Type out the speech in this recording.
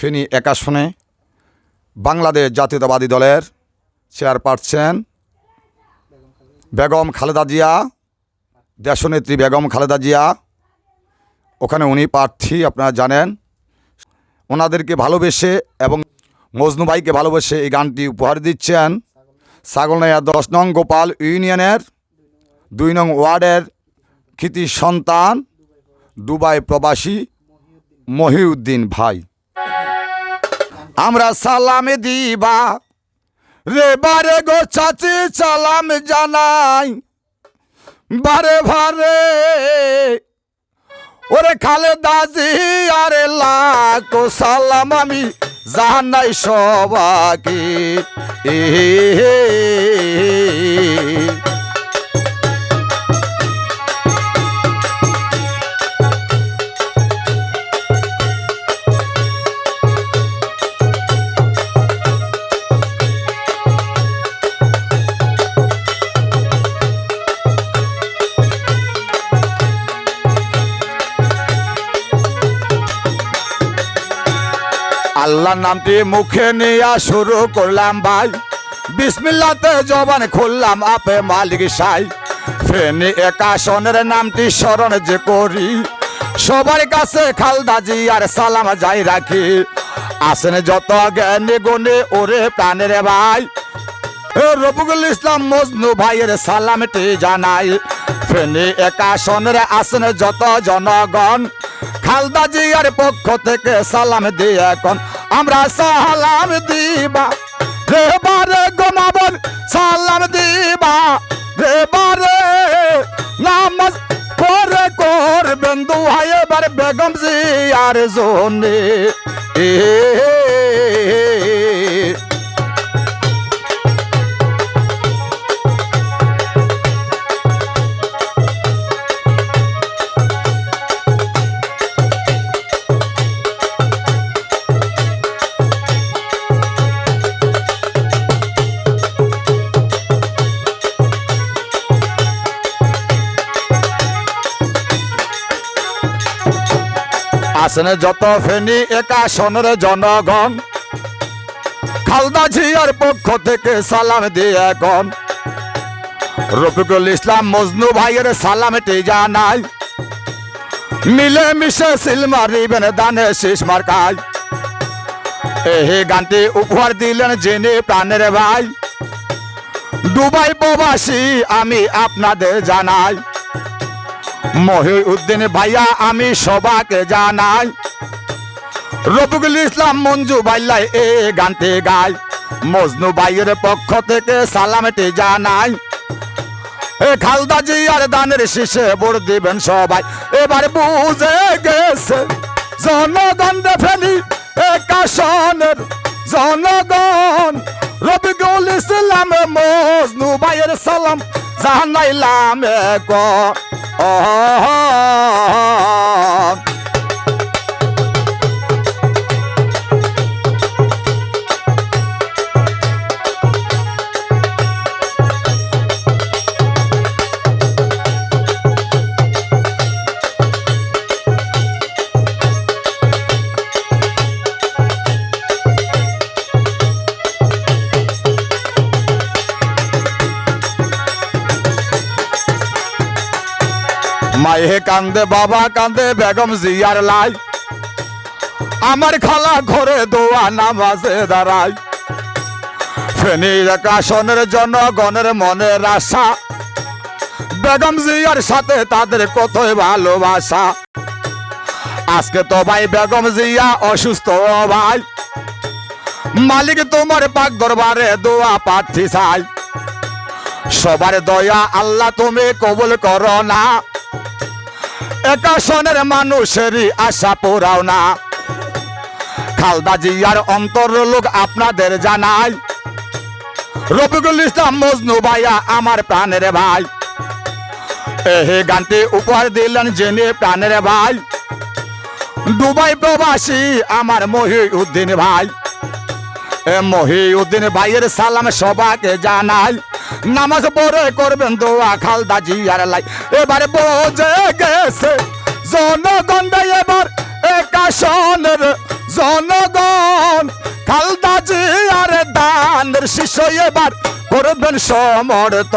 ফেনী ১ আসনে বাংলাদেশ জাতীয়তাবাদী দলের চেয়ারপারসন বেগম খালেদা জিয়া, দেশনেত্রী বেগম খালেদা জিয়া, ওখানে উনি প্রার্থী, আপনারা জানেন। ওনাদেরকে ভালোবেসে এবং মজনু ভাইকে ভালোবেসে এই গানটি উপহার দিচ্ছেন ছাগলনাইয়া ১০ নং গোপাল ইউনিয়নের ২ নং ওয়ার্ডের কৃতি সন্তান দুবাই প্রবাসী মহিউদ্দিন ভাই। আমরা সালাম দিবা রে বারে গো চাচি, সালাম জানাই বারে ভারে, ওরে খালেদা জিয়ারে লাখো সালাম আমি জানাই সবাইকে। আল্লাহর নামটি মুখে নিয়ে শুরু করলাম ভাই, বিসমিল্লাতে জবান খুললাম আপে মালিক সাই। ফেনী ১ আসনের নামটি স্মরণ যে করি, সবার কাছে খালেদা জিয়ার সালাম যাই রাখি। আসেন যত জ্ঞানী গুণী ওরে প্রাণের ভাই, রফিকুল ইসলাম মজনু ভাইয়ের সালামটি জানাই। ফেনী ১ আসনের আসেন যত জনগণ, খালেদা জিয়ার পক্ষ থেকে সালাম দিয়ে এখন আমরা সালাম দিবা রে বারে গোমাবন, সালাম দিবা রে বারে, নামাজ পড়ে করবেন দুহাই এবার বেগম জিয়ার জন্যে। আসেন যত ফেনী ১ আসনের জনগণ, খালেদা জিয়ার পক্ষ থেকে সালাম দিয়ে এখন রফিকুল ইসলাম মজনু ভাইয়ের সালামটি জানাই। মিলে মিশে সিল মারিবেন দানে শীষ মার্কায়, এই গানটি উপহার দিলেন যিনি প্রাণের ভাই দুবাই প্রবাসী আমি আপনাদের জানাই। মহিউদ্দিন ভাইয়া আমি সবাইকে জানাই, রফিকুল ইসলাম মঞ্জু ভাইলাই এ গানটি গায়। মজনু ভাইয়ের পক্ষ থেকে সালামটি জানাই, খালেদা জিয়ার দানের শীষে ভোট দিবেন সবাই। এবার বুঝে গেছে জনগণ ফেনী ১ আসনের জনগণ, রফিকুল ইসলাম মজনু ভাইয়ের সালাম জানাইলাম এক। মায়ে কান্দে বাবা কান্দে বেগম জিয়ার লাই, আমার খালা ঘরে দোয়া নামাজে দাঁড়ায়। ফেনী ১ আসনের জনগণের মনের আশা, বেগম জিয়ার সাথে তাদের কতই ভালোবাসা। আজকে তো ভাই বেগম জিয়া অসুস্থ ভাই, মালিক তোমার পাক দরবারে দোয়া প্রার্থী চাই। সবার দয়া আল্লাহ তুমি কবুল করো না, ১ আসনের মানুষেরই আশা পোড়াও না। খালেদা জিয়ার অন্তর লোক আপনাদের জানাই, রফিকুল ইসলাম মজনু ভাইয়া আমার প্রাণের ভাই, এই গানটি উপহার দিলেন যিনি প্রাণের ভাই দুবাই প্রবাসী আমার মহিউদ্দিন ভাই। মহিউদ্দিন ভাইয়ের সালাম সবাইকে জানাই, নামাজ পড়ে করবেন দোয়া খালেদা জিয়ার লাই। এবার বোঝে গেছে জনগণ এবার ১ আসনের জনগণ খালদাজি আর দানের শিষ্য এবার করবেন সমর্থ